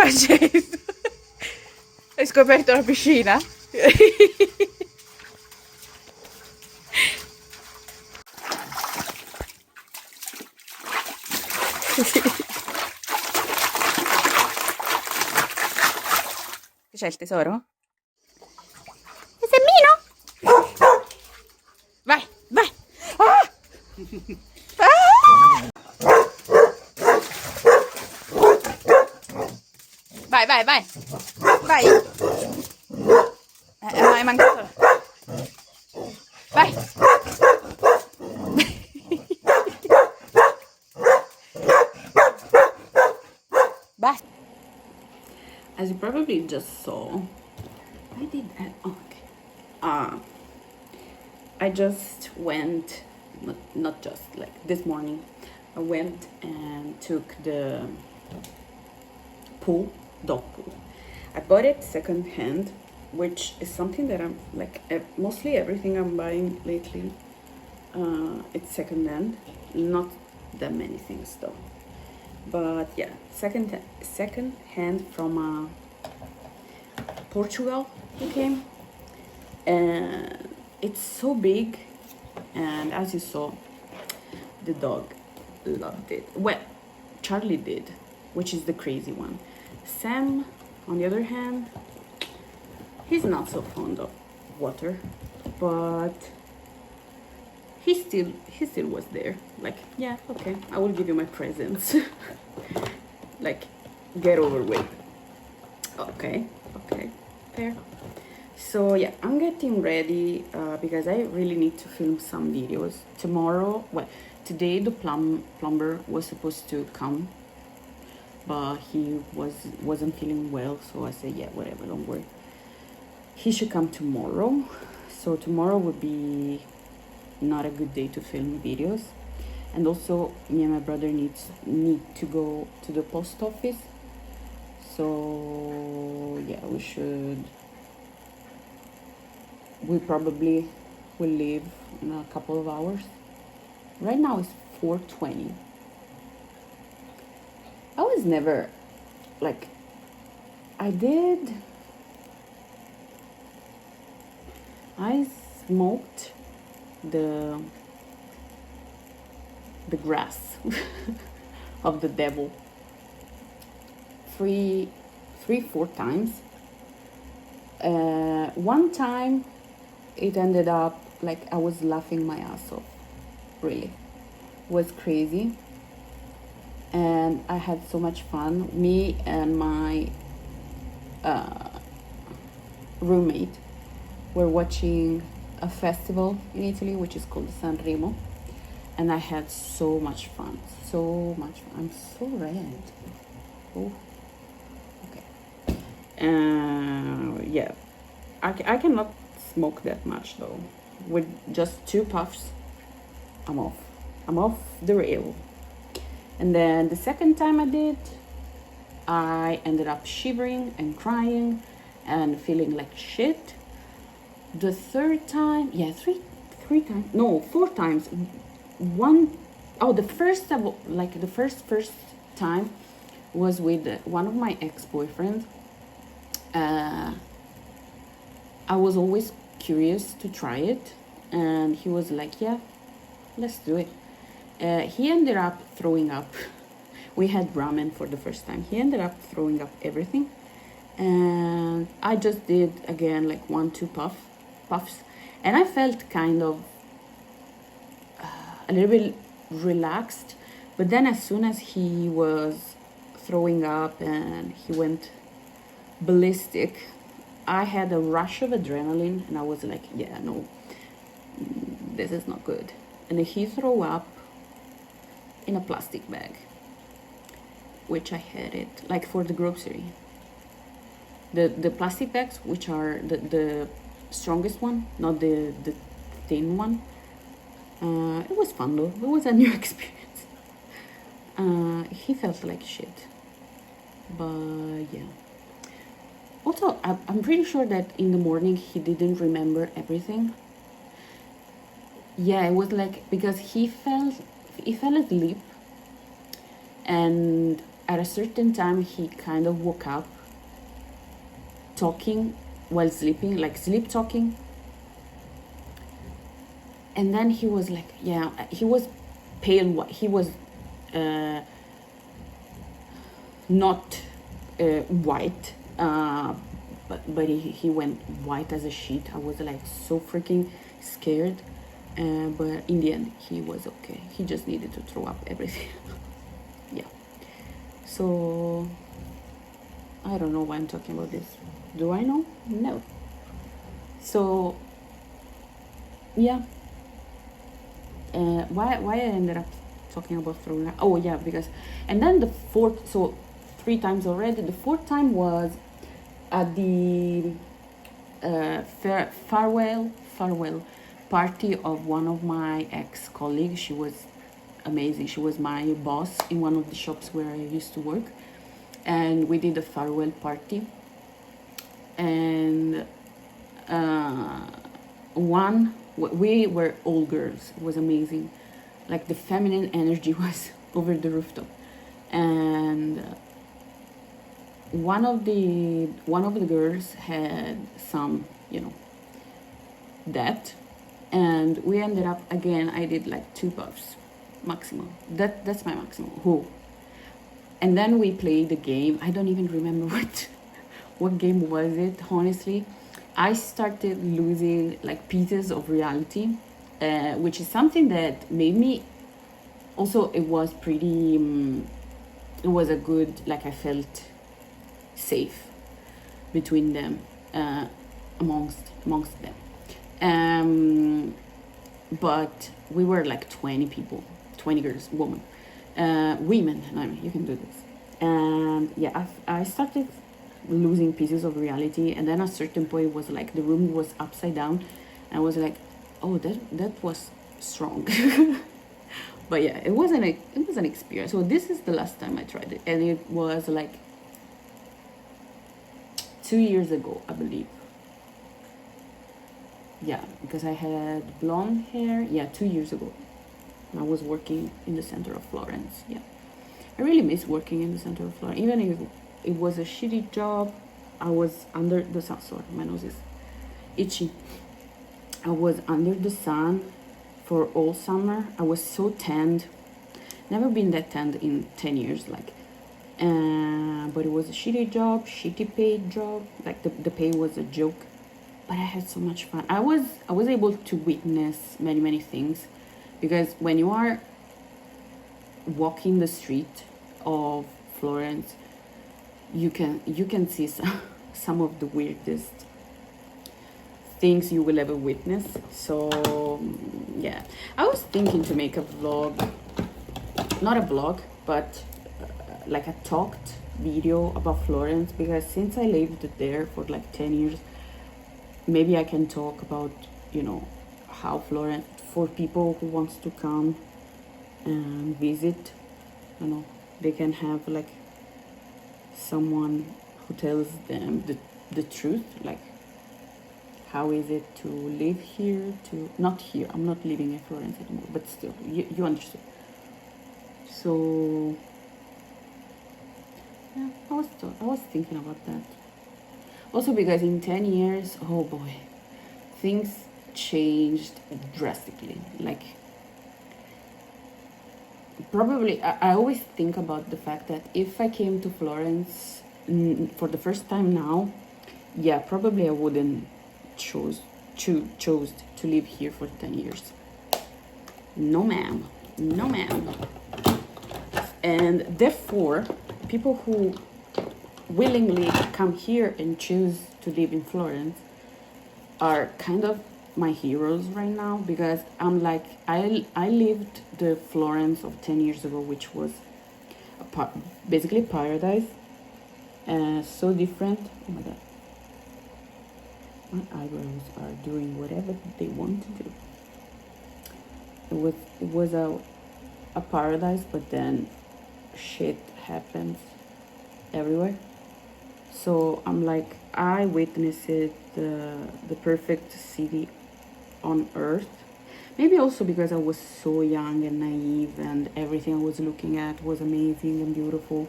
Francesco. Hai scoperto la piscina? C'è il tesoro? Il semmino? Vai, vai! Ah! Ah! Vai, vai, vai! Vai! È mancato. Vai! Basta! As you probably just saw, I did that. Oh, okay. I just went, not just like this morning, I went and took the dog pool. I bought it second hand, which is something that I'm like, mostly everything I'm buying lately, it's second hand. Not that many things though. But yeah, second hand from Portugal it came, and it's so big, and as you saw, the dog loved it. Well, Charlie did, which is the crazy one. Sam, on the other hand, he's not so fond of water, but he still was there. Like, yeah, okay, I will give you my presents. Like, get over with. Okay, fair. So yeah, I'm getting ready because I really need to film some videos tomorrow. Well, today the plumber was supposed to come, but he wasn't feeling well, so I said, yeah, whatever, don't worry. He should come tomorrow. So tomorrow would be not a good day to film videos. And also, me and my brother need to go to the post office. So yeah, we probably will leave in a couple of hours. Right now it's 4:20. I was never like, I smoked the grass of the devil 4 times. One time it ended up like I was laughing my ass off. Really, it was crazy, and I had so much fun. Me and my roommate were watching a festival in Italy which is called Sanremo, and I had so much fun. I'm so red. Oh, okay. Yeah, I cannot smoke that much though. With just 2 puffs, I'm off the rail. And then the second time I did, I ended up shivering and crying and feeling like shit. The third time, yeah, three times, no, 4 times. The first time was with one of my ex-boyfriends. I was always curious to try it, and he was like, yeah, let's do it. He ended up throwing up. We had ramen for the first time. He ended up throwing up everything, and I just did again like 1-2 puffs, and I felt kind of a little bit relaxed. But then as soon as he was throwing up and he went ballistic, I had a rush of adrenaline, and I was like, yeah, no, this is not good. And he threw up in a plastic bag, which I had it like for the grocery. The plastic bags, which are the strongest one, not the thin one. It was fun though. It was a new experience. He felt like shit, but yeah. Also, I'm pretty sure that in the morning he didn't remember everything. Yeah, it was like, because he fell asleep, and at a certain time he kind of woke up talking while sleeping, like sleep talking. And then he was like, yeah, he was pale, he was not white, but he went white as a sheet. I was like so freaking scared, but in the end he was okay. He just needed to throw up everything. Yeah. So I don't know why I'm talking about this. Do I know? No. So yeah. Why I ended up talking about throwing up? Oh yeah, because, and then the fourth, so 3 times already. The fourth time was at the farewell party of one of my ex-colleagues. She was amazing. She was my boss in one of the shops where I used to work, and we did a farewell party. And we were all girls. It was amazing. Like the feminine energy was over the rooftop. And one of the girls had some, debt, and we ended up, again, I did like 2 puffs maximum. That's my maximum. Who? And then we played the game. I don't even remember what game was it, honestly. I started losing like pieces of reality, which is something that made me, also it was pretty, it was a good, like I felt safe between them, amongst them. But we were like 20 people, 20 girls, women, I mean, you can do this. And yeah, I started losing pieces of reality, and then at a certain point it was like the room was upside down, and I was like, oh, that was strong. But yeah, it was an experience. So this is the last time I tried it, and it was like 2 years ago, I believe. Yeah, because I had blonde hair. Yeah, 2 years ago. I was working in the center of Florence. Yeah, I really miss working in the center of Florence, even if it was a shitty job. I was under the sun. Sorry, my nose is itchy. I was under the sun for all summer. I was so tanned. Never been that tanned in 10 years, like. But it was a shitty job, shitty paid job. Like the pay was a joke. But I had so much fun. I was able to witness many things, because when you are walking the street of Florence, you can see some of the weirdest things you will ever witness. So yeah, I was thinking to make a vlog, not a vlog, but like a talked video about Florence, because since I lived there for like 10 years, maybe I can talk about, how Florence, for people who wants to come and visit, they can have like someone who tells them the truth, like how is it to live here, not here, I'm not living in Florence anymore, but still, you understood. So yeah, I was thinking about that. Also because in 10 years, oh boy, things changed drastically. Like, probably, I always think about the fact that if I came to Florence for the first time now, yeah, probably I wouldn't chose to live here for 10 years. No ma'am. And therefore, people who willingly come here and choose to live in Florence are kind of my heroes right now, because I'm like, I lived the Florence of 10 years ago, which was basically paradise, so different. Oh my god, my eyebrows are doing whatever they want to do. It was a paradise, but then shit happens everywhere. So I'm like, I witnessed the perfect city on earth. Maybe also because I was so young and naive, and everything I was looking at was amazing and beautiful.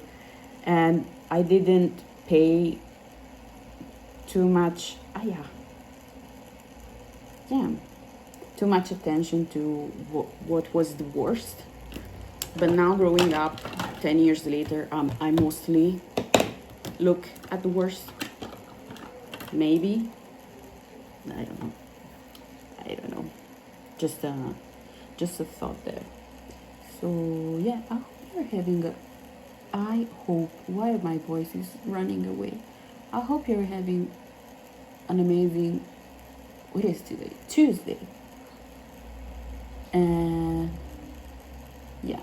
and I didn't pay too much. Yeah, too much attention to what was the worst. But now, growing up 10 years later, I mostly look at the worst. Maybe, I don't know. Just a thought there. So yeah, I hope you're having a. I hope. Why my voice is running away? I hope you're having an amazing. What is today? Tuesday. And yeah,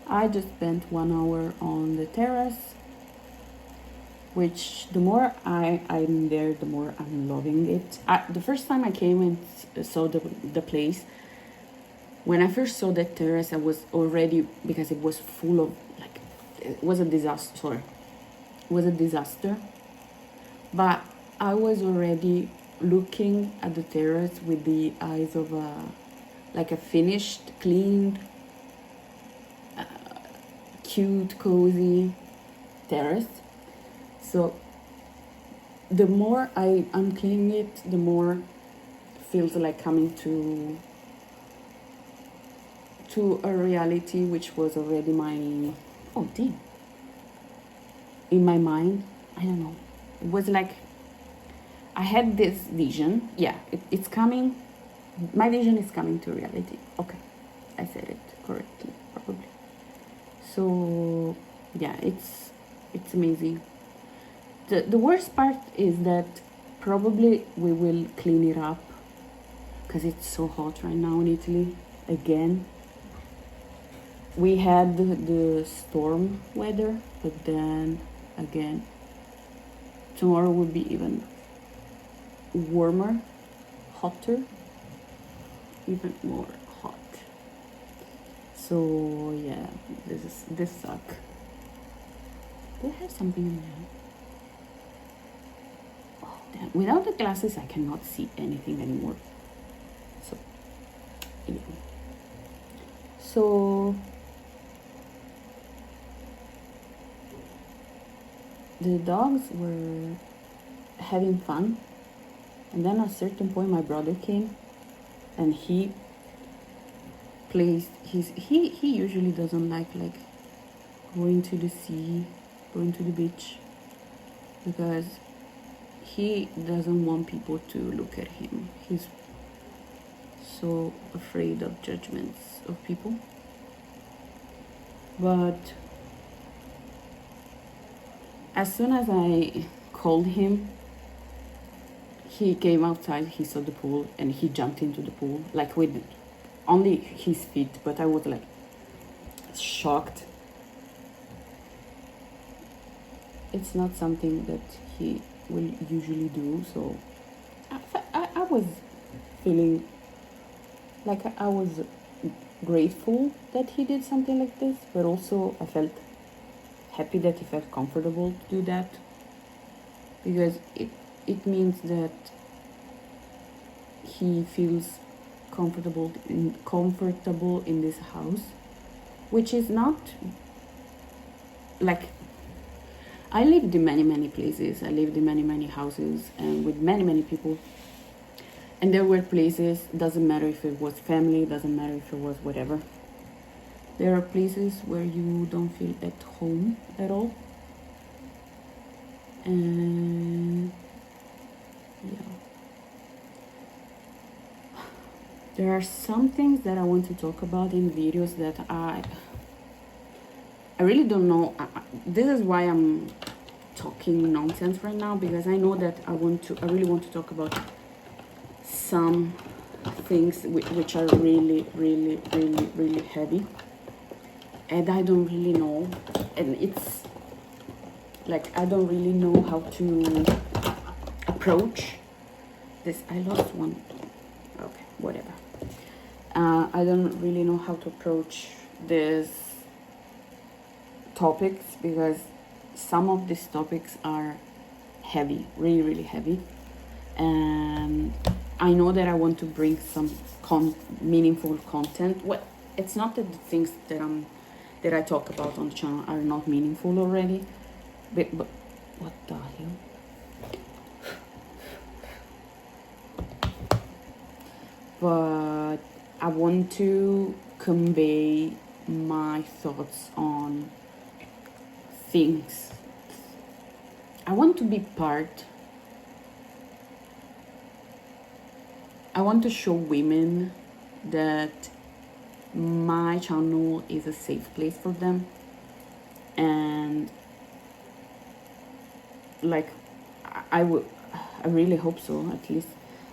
I just spent 1 hour on the terrace, which the more I'm there, the more I'm loving it. The first time I came and saw the place, when I first saw that terrace, I was already, because it was full of, like, it was a disaster. Sorry. It was a disaster. But I was already looking at the terrace with the eyes of a finished, cleaned, cute, cozy terrace. So the more I'm cleaning it, the more feels like coming to a reality which was already in my mind. I don't know. It was like I had this vision. Yeah, it's coming. My vision is coming to reality. Okay, I said it correctly, probably. So yeah, it's amazing. The worst part is that probably we will clean it up because it's so hot right now in Italy again. We had the storm weather, but then again tomorrow will be even warmer, hotter, even more hot. So yeah, this suck. Do I have something in there? Oh damn! Without the glasses, I cannot see anything anymore. So yeah. So the dogs were having fun, and then at a certain point my brother came and he plays he usually doesn't like going to the sea, going to the beach, because he doesn't want people to look at him. He's so afraid of judgments of people. But as soon as I called him, he came outside, he saw the pool, and he jumped into the pool, like with only his feet, but I was like shocked. It's not something that he will usually do, so I was feeling like I was grateful that he did something like this, but also I felt happy that he felt comfortable to do that, because it means that he feels comfortable in this house, which is not like I lived in many places. I lived in many houses and with many people, and there were places, doesn't matter if it was family, doesn't matter if it was whatever, there are places where you don't feel at home at all. And yeah, there are some things that I want to talk about in videos that I really don't know. This is why I'm talking nonsense right now, because I know that I really want to talk about some things which are really heavy, and I don't really know, and it's like I don't really know how to approach this. I lost one. Okay, whatever. I don't really know how to approach these topics, because some of these topics are heavy, really heavy, and I know that I want to bring some meaningful content. Well, it's not that the things that that I talk about on the channel are not meaningful already. But what the hell? But I want to convey my thoughts on things. I want to be part. I want to show women that my channel is a safe place for them, and like I really hope so. At least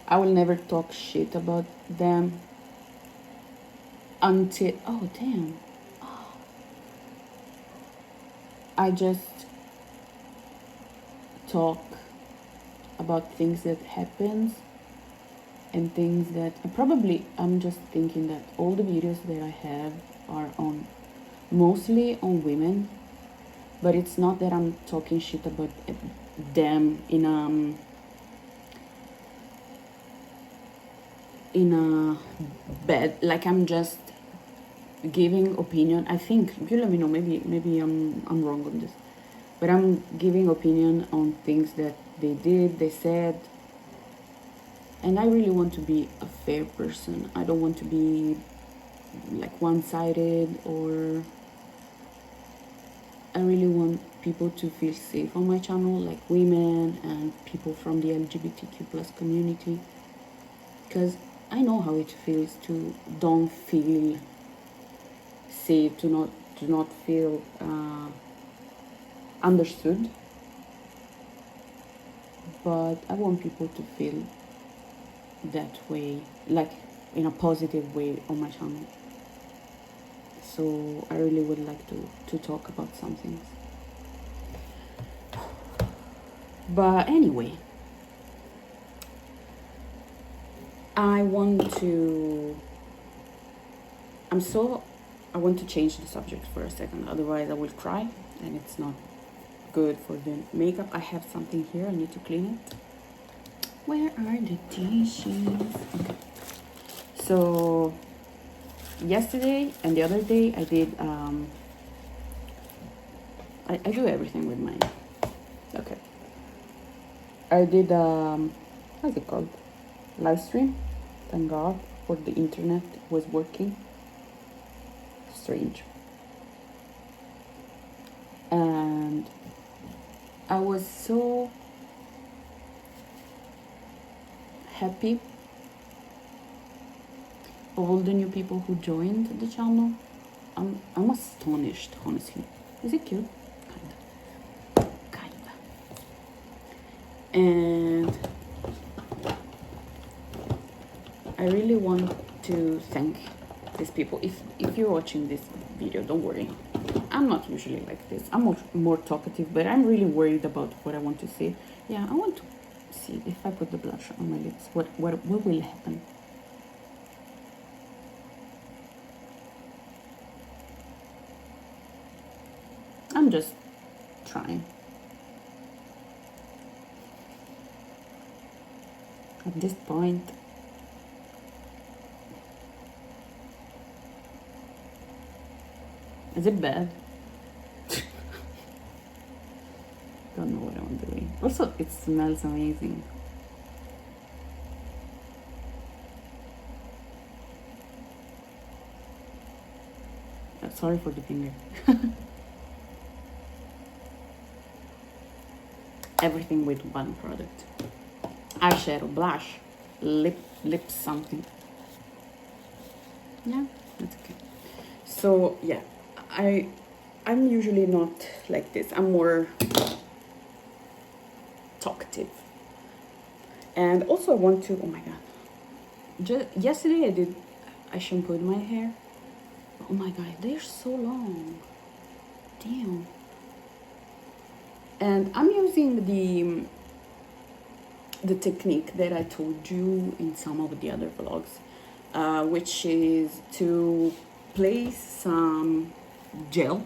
I will never talk shit about them until, oh damn, I just talk about things that happens and things that I'm just thinking that all the videos that I have are on mostly on women, but it's not that I'm talking shit about them in a bad, like I'm just giving opinion. I think you let me know, maybe I'm wrong on this, but I'm giving opinion on things that they did, they said. And I really want to be a fair person. I don't want to be like one-sided, or I really want people to feel safe on my channel, like women and people from the LGBTQ plus community, because I know how it feels to don't feel safe, to not feel understood. But I want people to feel that way, like in a positive way on my channel. So I really would like to talk about some things. But anyway, I want to change the subject for a second, otherwise I will cry and it's not good for the makeup. I have something here, I need to clean it. Where are the tissues? Okay. So yesterday and the other day I did I do everything with mine. Okay. I did what's it called? Live stream. Thank God for the internet was working. Strange. And I was so happy all the new people who joined the channel. I'm astonished, honestly. Is it cute? Kinda. And I really want to thank these people. If you're watching this video, don't worry. I'm not usually like this. I'm more talkative, but I'm really worried about what I want to say. Yeah, I want to see if I put the blush on my lips, what will happen. I'm just trying. At this point, is it bad? Don't know what I'm doing. Also, it smells amazing. Sorry for the finger. Everything with one product. Eyeshadow, blush, lips, something. Yeah, that's okay. So yeah, I'm usually not like this. I'm more talkative. And also I want to, oh my god, yesterday I shampooed my hair. Oh my god, they're so long. Damn. And I'm using the technique that I told you in some of the other vlogs, which is to place some gel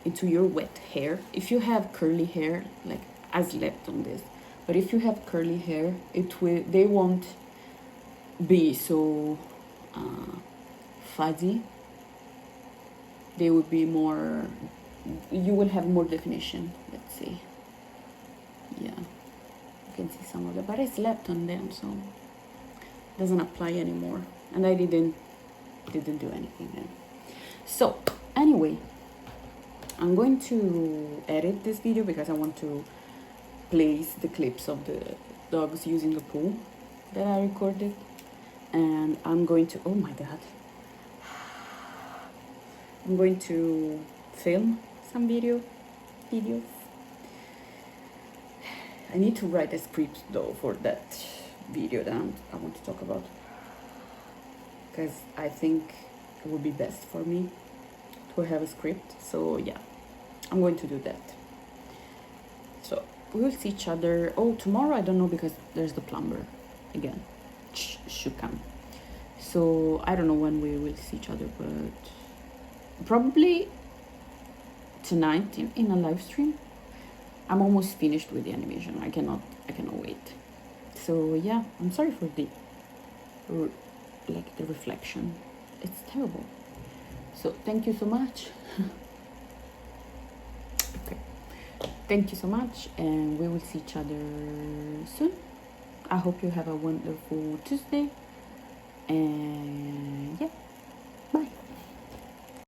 into your wet hair. If you have curly hair, like I slept on this, but if you have curly hair, they won't be so fuzzy. they would be more, you will have more definition. Let's see. Yeah, you can see some of them, but I slept on them, so it doesn't apply anymore, and I didn't do anything then. So anyway, I'm going to edit this video because I want to place the clips of the dogs using the pool that I recorded, and I'm going to, oh my god, I'm going to film some videos. I need to write a script though for that video that I want to talk about, because I think it would be best for me to have a script. So yeah, I'm going to do that. So we'll see each other. Oh, tomorrow I don't know, because there's the plumber again. Should come. So I don't know when we will see each other, but probably tonight in a live stream. I'm almost finished with the animation. I cannot wait. So yeah, I'm sorry for the reflection. It's terrible. So thank you so much. Okay. Thank you so much, and we will see each other soon. I hope you have a wonderful Tuesday, and